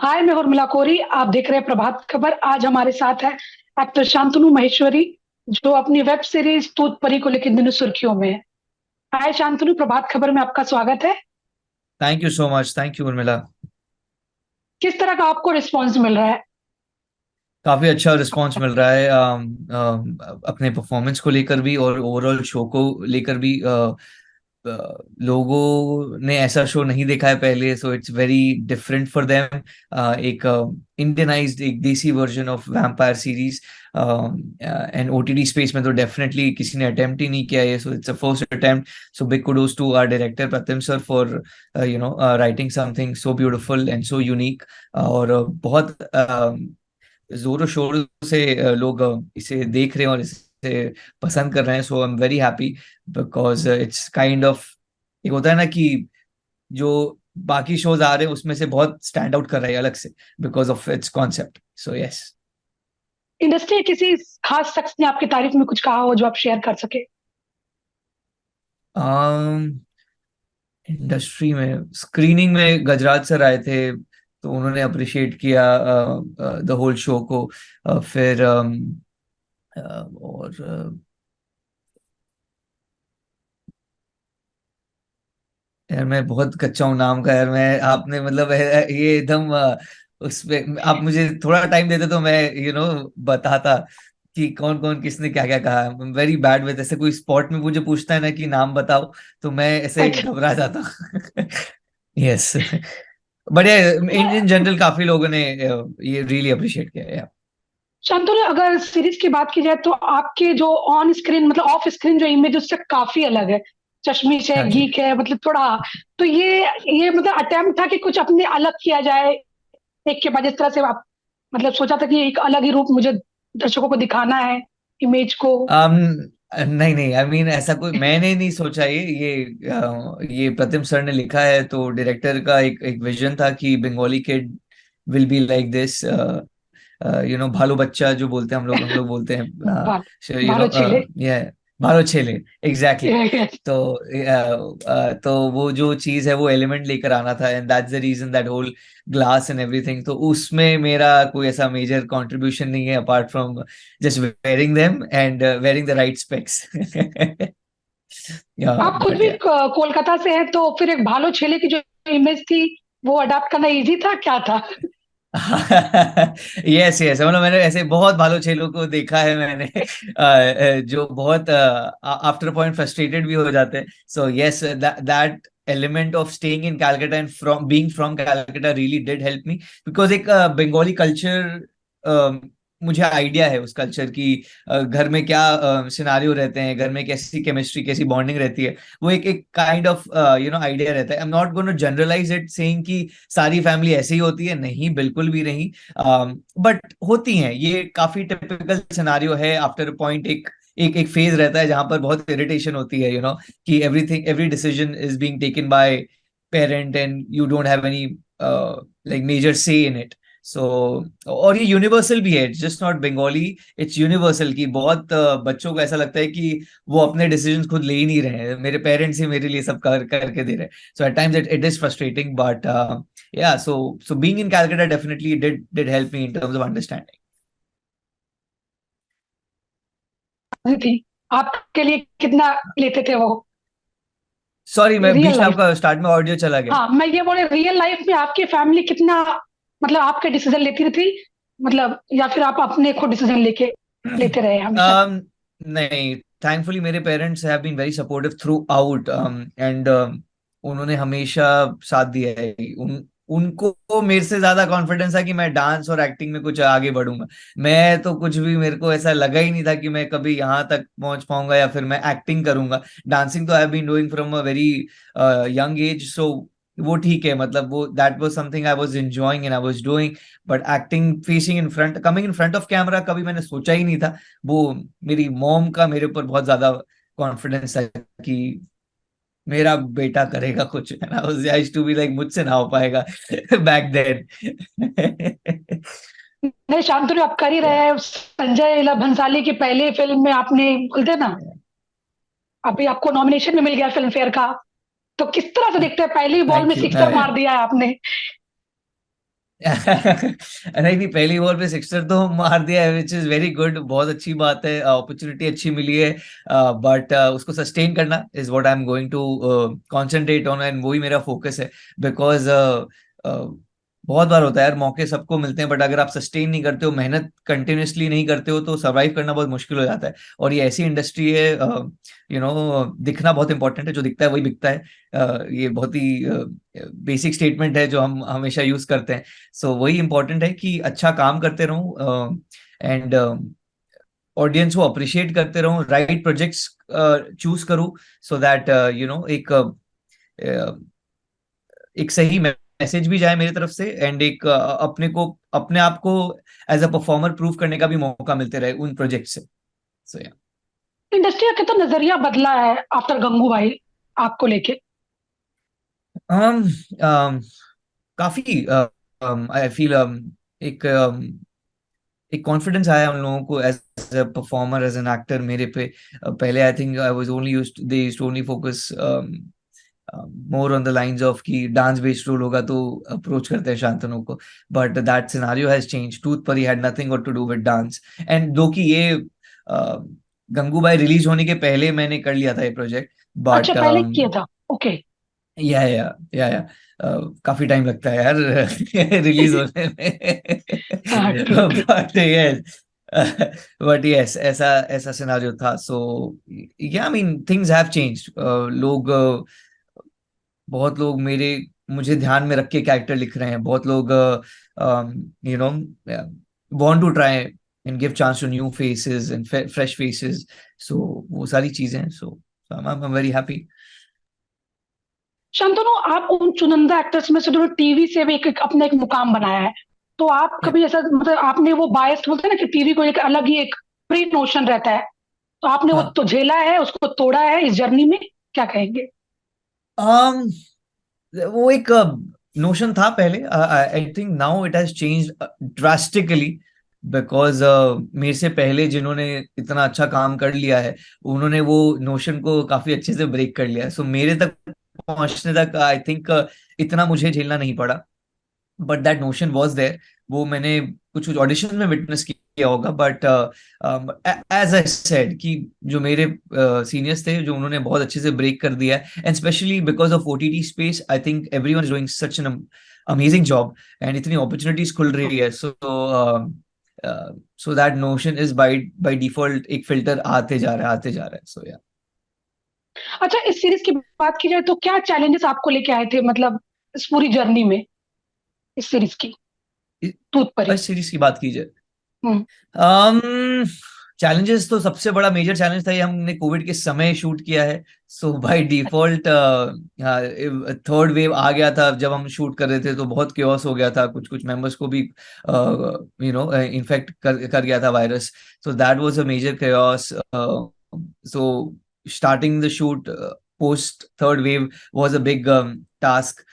हाय, मैं उर्मिला कोरी। आप देख रहे हैं प्रभात खबर। आज हमारे साथ है एक्टर शांतनु महेश्वरी, जो अपनी वेब सीरीज तूत परी को लेकर इन दिनों सुर्खियों में है। हाय शांतनु, प्रभात खबर में आपका स्वागत है। Thank you so much. Thank you Urmila. किस तरह का आपको रिस्पॉन्स मिल रहा है? काफी अच्छा रिस्पांस मिल रहा है अपने परफॉर्मेंस को लेकर भी और ओवरऑल शो को लेकर भी। लोगों ने ऐसा शो नहीं देखा है पहले, so it's very different for them. एक इंडियनाइज्ड, एक देसी version of vampire series and OTT space में तो डेफिनेटली किसी ने अटेम्प्ट ही नहीं किया है, so it's a first attempt. So big kudos to our director Pratim sir for writing something so beautiful and so unique. और बहुत जोरों शोर से लोग इसे देख रहे हैं और इसे पसंद कर रहे हैं। So I am very happy because it's kind of, एक होता है ना कि जो बाकी शोज आ रहे हैं उसमें से बहुत स्टैंड आउट कर रहा है अलग से because of its concept. So yes. Industry के किसी खास शख्स ने आपकी तारीफ में कुछ कहा हो जो आप शेयर कर सके? इंडस्ट्री में स्क्रीनिंग में गजराज सर आए थे, तो उन्होंने अप्रिशिएट किया द होल शो को। फिर और यार मैं बहुत कच्चा हूँ नाम का, यार मैं आपने मतलब ये एकदम उस पे आप मुझे थोड़ा टाइम देते तो मैं बताता कि कौन कौन किसने क्या क्या कहा। वेरी बैड विद, ऐसे कोई स्पॉट में मुझे पूछता है ना कि नाम बताओ, तो मैं ऐसे अच्छा। घबरा जाता हूँ। यस। बढ़िया। इन जनरल काफी लोगों ने ये रियली अप्रिशिएट किया है। शांतनु, अगर सीरीज की बात की जाए तो आपके जो ऑन स्क्रीन मतलब ऑफ स्क्रीन जो इमेज उससे काफी अलग है। चश्मिश है, हाँ जी। गीक है, मतलब थोड़ा। तो ये मतलब अटेम्प्ट था कि कुछ अपने अलग किया जाए एक के बाद, इस तरह से आप मतलब सोचा था कि एक अलग ही रूप मुझे दर्शकों को दिखाना है, इमेज को? um, नहीं नहीं, आई मीन ऐसा कोई मैंने नहीं सोचा। ये प्रतिम सर ने लिखा है, तो डायरेक्टर का एक विजन था कि Bengali kid will be like this, भालू बच्चा जो बोलते हैं, हम लोग बोलते बाल हैं, बालों छेले। ये भालो छेले। एग्जैक्टली। तो तो वो जो चीज है वो एलिमेंट लेकर आना था, and that's the reason, that whole glass and everything. तो उसमें मेरा कोई ऐसा मेजर कंट्रीब्यूशन नहीं है apart from just wearing them and wearing the right specs. या आप खुद बट भी या। कोलकाता से हैं, तो फिर एक भालो छेले की जो इमेज थी वो अडाप्ट करना इजी था, क्या था? यस यस, मतलब मैंने ऐसे बहुत भालो छेलों को देखा है मैंने, जो बहुत आफ्टर पॉइंट फ्रस्ट्रेटेड भी हो जाते हैं। So yes, that element of staying in Calcutta and from being from Calcutta really did help me because एक बंगाली कल्चर, मुझे आइडिया है उस कल्चर की। घर में क्या सिनारियो रहते हैं, घर में कैसी केमिस्ट्री, कैसी बॉन्डिंग रहती है, वो एक एक काइंड ऑफ आइडिया रहता है। I am not going to generalize it saying कि सारी फैमिली ऐसे ही होती है, नहीं बिल्कुल भी नहीं। बट होती हैं, ये काफी टिपिकल सिनारियो है। आफ्टर पॉइंट एक एक एक फेज रहता है जहां पर बहुत इरिटेशन होती है, कि everything, every decision is being taken by parent and you don't have any like major say in it. So और ये यूनिवर्सल भी है, it's just not Bengali, it's universal. की बहुत बच्चों को ऐसा लगता है कि वो अपने डिसीजंस खुद ले ही नहीं रहे हैं, मेरे पेरेंट्स ही मेरे लिए सब करके दे रहे हैं। So at times it is frustrating, but yeah, so being in Calcutta definitely did help me in terms of understanding. थी आपके लिए कितना लेते थे वो? सॉरी, मैं रियल बीच में लाइफ। आपका स्टार्ट में ऑडियो चला गया। हाँ, मैं ये बोले रियल लाइफ में आपकी फैमिली कितना मतलब आपके डिसीजन लेती थी, मतलब या फिर आप अपने खुद डिसीजन लेके लेते रहे हमेशा? नहीं, थैंकफुली मेरे parents have been very supportive throughout and उन्होंने हमेशा साथ दिया है। उनको मेरे से ज्यादा कॉन्फिडेंस है कि मैं डांस और एक्टिंग में कुछ आगे बढ़ूंगा। मैं तो कुछ भी, मेरे को ऐसा लगा ही नहीं था कि मैं कभी यहाँ तक पहुंच पाऊंगा या फिर मैं एक्टिंग करूंगा। डांसिंग तो I have been doing from a very young age, so वो ठीक है, मतलब वो that was something I was enjoying and I was doing. But acting, facing in front, coming in front of camera, कभी मैंने सोचा ही नहीं था। वो मेरी मॉम का मेरे ऊपर बहुत ज्यादा कॉन्फिडेंस है कि मेरा बेटा करेगा कुछ, and I used to be like मुझसे ना हो पाएगा बैक देन। नहीं शांतनु, आप कर ही रहे या हैं। संजय लीला भंसाली की पहली फिल्म में आपने बोलते ना, अभी आपको नॉमिनेशन भी मिल गया फिल्म फेयर का। तो किस तरह से दिखते हैं, पहली बॉल में थैंक यू। सिक्सर मार दिया है आपने। नहीं नहीं, पहली बॉल पे सिक्सर तो मार दिया है, विच इज वेरी गुड, बहुत अच्छी बात है, अपॉर्चुनिटी अच्छी मिली है, बट उसको सस्टेन करना is what I am going to concentrate on, and वही मेरा फोकस है। बिकॉज बहुत बार होता है यार, मौके सबको मिलते हैं, बट अगर आप सस्टेन नहीं करते हो, मेहनत कंटिन्यूअसली नहीं करते हो, तो सरवाइव करना बहुत मुश्किल हो जाता है। और ये ऐसी इंडस्ट्री है, दिखना बहुत इंपॉर्टेंट है, जो दिखता है वही बिकता है। ये बहुत ही बेसिक स्टेटमेंट है जो हम हमेशा यूज करते हैं। सो वही इंपॉर्टेंट है कि अच्छा काम करते रहूं, एंड ऑडियंस को अप्रिशिएट करते रहूं, राइट प्रोजेक्ट्स चूज करूं, सो दैट एक सही मैसेज भी जाए मेरी तरफ से, एंड एक अपने आप को एज अ परफॉर्मर प्रूव करने का भी मौका मिलते रहे उन प्रोजेक्ट से। सो या इंडस्ट्री का कितना नजरिया बदला है आफ्टर गंगूबाई आपको लेके? um, um, काफी आई फील एक एक कॉन्फिडेंस आया उन लोगों को as a performer, as an actor मेरे पे। पहले I think I was only used they used to only focus more on the lines of कि डांस बेस्ड रोल होगा तो अप्रोच करते हैं शांतनु को, but that scenario has change. Tooth Pari had nothing got to do with dance, and though कि ये Gangubai release होने के पहले मैंने कर लिया था ये प्रोजेक्ट, अच्छा, बट पहले किया था, ओके। या काफी टाइम लगता है यार रिलीज होने में हाँ, true true. But yes, but yes, ऐसा ऐसा सिनेरियो था। सो या I mean things have changed. लोग बहुत लोग मेरे मुझे ध्यान में रख के कैरेक्टर लिख रहे हैं, बहुत लोग you know want to try and give chance to new faces and fresh faces. So वो सारी चीजें हैं। So I am very happy. Shantanu, आप उन चुनिंदा एक्टर्स में से जो टीवी से भी अपना एक मुकाम बनाया है, तो आप कभी ऐसा, मतलब आपने वो बायस बोलते हैं ना कि टीवी को एक अलग ही एक प्री नोशन रहता है, तो आपने वो हाँ, तो झेला है, उसको तोड़ा है इस जर्नी में, क्या कहेंगे? um, वो एक नोशन था पहले। I think now it has changed drastically, because मेरे से पहले जिन्होंने इतना अच्छा काम कर लिया है, उन्होंने वो नोशन को काफी अच्छे से ब्रेक कर लिया है। सो मेरे तक पहुंचने तक आई थिंक इतना मुझे झेलना नहीं पड़ा, but that notion was there. वो मैंने कुछ कुछ ऑडिशन में विटनेस किया होगा, बट एज आई सेड कि जो मेरे सीनियर्स थे, जो उन्होंने बहुत अच्छे से ब्रेक कर दिया है, and specially because of OTT space, I think everyone is doing such an amazing job, and इतनी अपॉर्चुनिटीज खुल रही है। So that notion is by default एक फिल्टर आते जा रहा है, आते जा रहा है। सो या अच्छा, इस सीरीज की बात की जाए तो क्या चैलेंजेस आपको लेके आए थे, मतलब इस पूरी जर्नी में, इस सीरीज की, टूथ परी? इस सीरीज की बात की जाए, हम्म। um, चैलेंजेस तो सबसे बड़ा मेजर चैलेंज था, ये हमने कोविड के समय शूट किया है। सो बाय डिफॉल्ट थर्ड वेव आ गया था जब हम शूट कर रहे थे, तो बहुत क्योस हो गया था, कुछ कुछ मेंबर्स को भी इन्फेक्ट कर गया था virus. So that was a major chaos. So starting the shoot post third wave was a big task,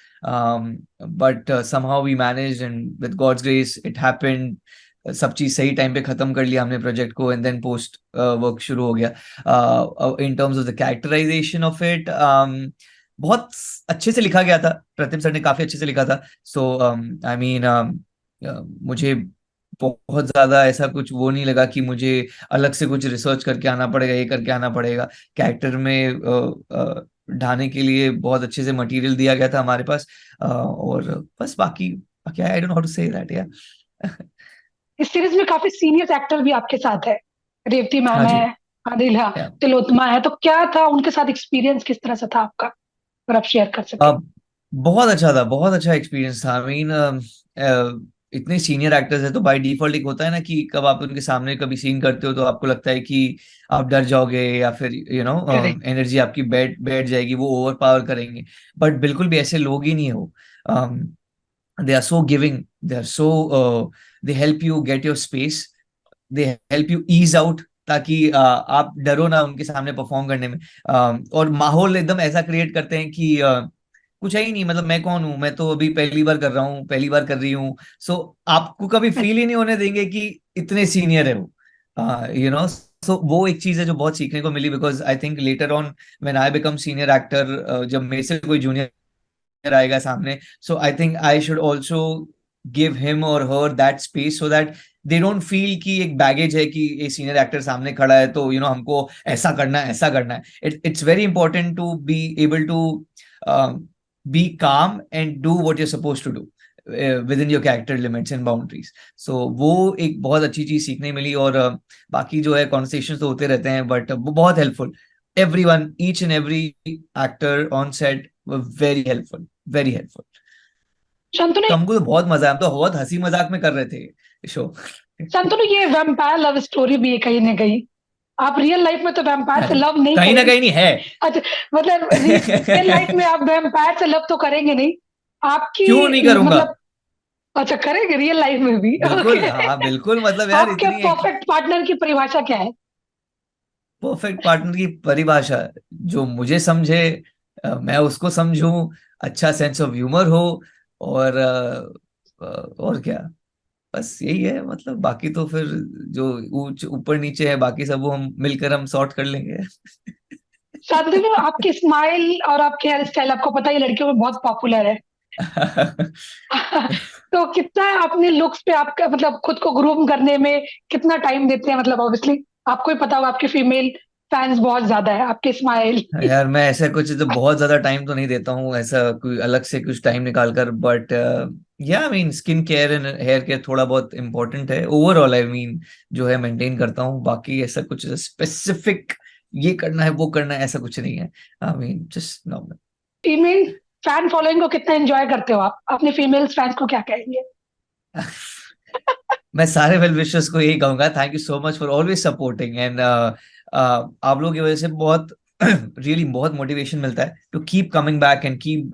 but somehow we managed, and with God's grace it happened। सब चीज सही टाइम पे खत्म कर लिया हमने प्रोजेक्ट को, एंड देन पोस्ट वर्क शुरू हो गया। In terms of the characterization of it, बहुत अच्छे से लिखा गया था, प्रतिम सर ने काफी अच्छे से लिखा था। सो आई मीन मुझे बहुत ज्यादा ऐसा कुछ वो नहीं लगा कि मुझे अलग से कुछ रिसर्च करके आना पड़ेगा, ये करके आना पड़ेगा। कैरेक्टर में ढाने के लिए बहुत अच्छे से मटेरियल दिया गया था हमारे पास। और बस बाकी बाकी I don't know how to say that या इस सीरीज में काफी सीनियर एक्टर भी आपके साथ है, रेवती मैम हाँ जी। है, आदिल या तिलोत्तमा है, तो क्या था उनके साथ एक्सपीरियंस, किस तरह से था आपका, अगर आप शेयर कर सके? बहुत अच्छा था, बहुत अच्छा एक्सपीरियंस था। आई मीन इतने सीनियर एक्टर्स है, तो बाय डिफॉल्ट एक होता है ना कि कब आप उनके सामने कभी सीन करते हो तो आपको लगता है कि आप डर जाओगे, या फिर करेक्ट। एनर्जी आपकी बैठ बैठ जाएगी, वो ओवर पावर करेंगे। बट बिल्कुल भी ऐसे लोग ही नहीं हो। They are so giving, they are so they help you get your space, they help you ease out, ताकि आप डरो ना उनके सामने परफॉर्म करने में। और माहौल एकदम ऐसा क्रिएट करते हैं कि कुछ है ही नहीं, मतलब मैं कौन हूं, मैं तो अभी पहली बार कर रहा हूँ, पहली बार कर रही हूँ। सो आपको कभी फील ही नहीं होने देंगे कि इतने सीनियर है वो, सो वो एक चीज है जो बहुत सीखने को मिली, because I think later on when I become senior actor, जब मेरे से कोई जूनियर आएगा सामने, so I think I should also give him or her that space so that they don't feel कि एक बैगेज है कि ये सीनियर एक्टर सामने खड़ा है तो हमको ऐसा करना है, ऐसा करना है. It's very important to be able to be calm and do what you're supposed to do within your character limits and boundaries. So वो एक बहुत अच्छी चीज सीखने मिली. और बाकी जो है कॉन्वर्सेशंस तो होते रहते हैं, बट वो बहुत helpful. Everyone, each and every actor on set were very helpful, very helpful. Shantanu, तो हमको तो बहुत मजा आया, हम तो बहुत हंसी मजाक में कर रहे थे शो. शांतनु, ये वैम्पायर लव स्टोरी भी है कहीं ना कहीं. आप रियल लाइफ में तो वैम्पायर से लव नहीं कहीं ना करेंगे. कहीं नहीं है. अच्छा, मतलब रियल लाइफ में आप वैम्पायर से लव तो करेंगे नहीं. आपकी क्यों नहीं करूंगा? मतलब अच्छा, करेंगे रियल लाइफ में भी. बिल्कुल. Okay. हाँ बिल्कुल, मतलब यार आपके इतनी परफेक्ट पार्टनर की परिभाषा क्या है? परफेक्ट पार्टनर की परिभाषा, जो मुझे समझे, मैं उसको समझूं, अच्छा सेंस ऑफ ह्यूमर हो, और और क्या, बस यही है. मतलब बाकी तो फिर जो ऊपर नीचे है बाकी सब वो हम मिलकर हम सॉर्ट कर लेंगे. शांतनु, आपकी स्माइल और आपके हेयर स्टाइल आपको पता है लड़कियों में बहुत पॉपुलर है. तो कितना आपने लुक्स पे आपका मतलब खुद को ग्रूम करने में कितना टाइम देते हैं? मतलब ऑब्वियसली आपको ही पता होगा, आपके फीमेल फैंस बहुत ज्यादा है आपके स्माइल. यार मैं ऐसा कुछ तो बहुत ज्यादा टाइम तो नहीं देता हूँ, ऐसा कोई अलग से कुछ टाइम निकाल कर. But yeah I mean skin care and hair care थोड़ा बहुत इम्पोर्टेंट है. ओवरऑल आई मीन जो है मेंटेन करता हूँ. बाकी ऐसा कुछ स्पेसिफिक ये करना है वो करना है ऐसा कुछ नहीं है. I mean just normal. Female fan following को कितना एंजॉय करते हो आप? अपने फीमेल फैंस को क्या कहेंगे? मैं सारे वेल विशर्स को यही कहूंगा, thank you so much for always supporting. And आप लोगों की वजह से बहुत रियली बहुत मोटिवेशन मिलता है to keep coming back and keep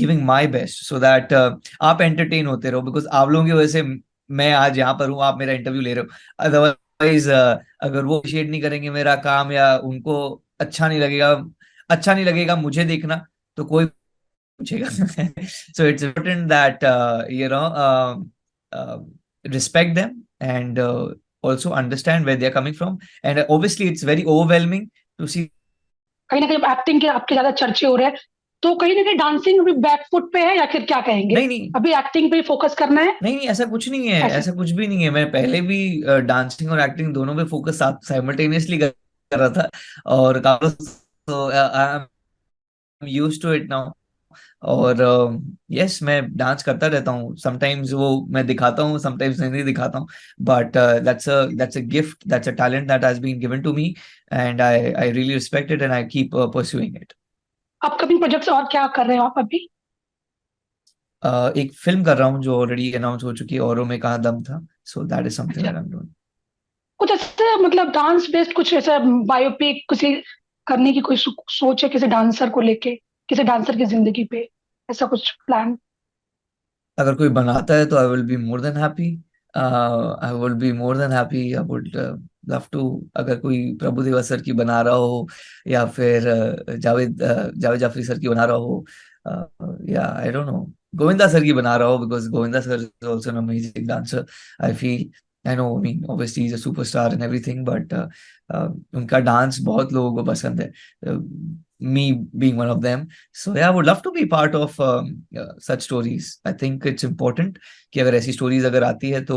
giving my best so that आप एंटरटेन होते रहो. बिकॉज आप लोगों की वजह से मैं आज यहाँ पर हूँ, आप मेरा इंटरव्यू ले रहे हो. अदरवाइज अगर वो अप्रिशिएट नहीं करेंगे मेरा काम, या उनको अच्छा नहीं लगेगा मुझे देखना, तो कोई पूछेगा. So it's important that respect them and also understand where they're coming from. And obviously it's very overwhelming to see. कहीं ना कहीं एक्टिंग के आपके ज्यादा चर्चे हो रहे हैं, तो कहीं ना कहीं डांसिंग भी बैकफुट पे है या फिर क्या कहेंगे? नहीं अभी एक्टिंग पे फोकस करना है? नहीं ऐसा कुछ नहीं है, ऐसा ऐसा कुछ भी नहीं है. मैं पहले भी डांसिंग और एक्टिंग दोनों पे फोकस साइमल्टेनियसली कर रहा था, और I am used to it now. और यस मैं डांस करता रहता हूँ. समटाइम्स वो मैं दिखाता हूँ, समटाइम्स नहीं दिखाता हूँ. But that's a gift, that's a talent that has been given to me, and I really respect it and I keep pursuing it. Upcoming projects और क्या कर रहे हो आप अभी? एक फिल्म कर रहा हूँ जो ऑलरेडी अनाउंस हो चुकी है, औरों में कहाँ दम था. So that is something that I am doing. कुछ ऐसे मतलब डांस बेस्ड कुछ ऐसा बायोपिक किसी करने की कोई सोच है किसी डांसर को लेके, किसी डांसर की जिंदगी पे, ऐसा कुछ प्लान? अगर कोई बनाता है तो I will be more than happy. I will be more than happy. I would love to. अगर कोई प्रभुदेवा सर की बना रहा हो, या फिर जावेद जाफरी सर की बना रहा हो, या आई डोंट नो गोविंदा सर की बना रहा हो, because Govinda sir is also an amazing dancer. I feel, I know, I mean obviously is a superstar and everything, but उनका डांस बहुत लोगों को पसंद है, me being one of them. So yeah, I would love to be part of such stories. I think it's important कि अगर ऐसी stories अगर आती है तो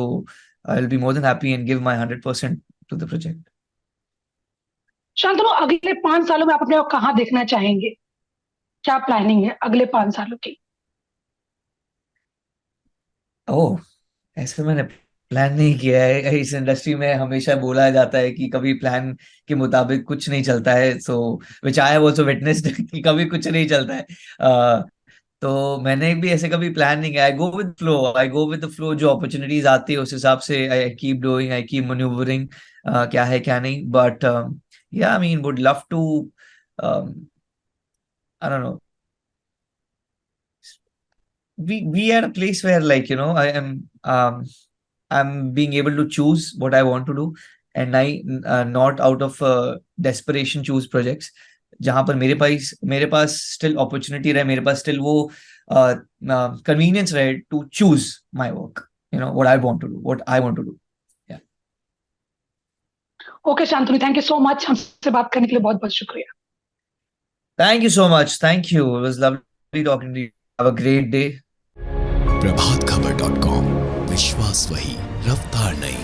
I'll be more than happy and give my 100% to the project. Shantanu, अगले 5 सालों में आप अपने को कहाँ देखना चाहेंगे? क्या प्लानिंग है अगले 5 सालों की? ओह, ऐसे मैंने प्लान नहीं किया है. इस इंडस्ट्री में हमेशा बोला जाता है कि कभी प्लान के मुताबिक कुछ नहीं चलता है. सो विच आई हैव आल्सो विटनेस्ड कि कभी कुछ नहीं चलता है. तो मैंने भी ऐसे कभी प्लान नहीं किया. I go with the flow. जो अपॉर्चुनिटीज आती है उस हिसाब से I keep doing, I keep manoeuvring क्या है क्या नहीं. But yeah I mean would love to, I don't know, we are at a place where, like, I am I'm being able to choose what I want to do, and I not out of desperation choose projects जहां पर मेरे पास still opportunity रहे, मेरे पास still वो convenience रहे to choose my work, what I want to do, what I want to do. Yeah. Okay Shantanu, thank you so much, हमसे बात करने के लिए बहुत बहुत शुक्रिया. Thank you so much. Thank you. It was lovely talking to you. Have a great day. Prabhat Khabar .com, विश्वास वही, रफ्तार नहीं।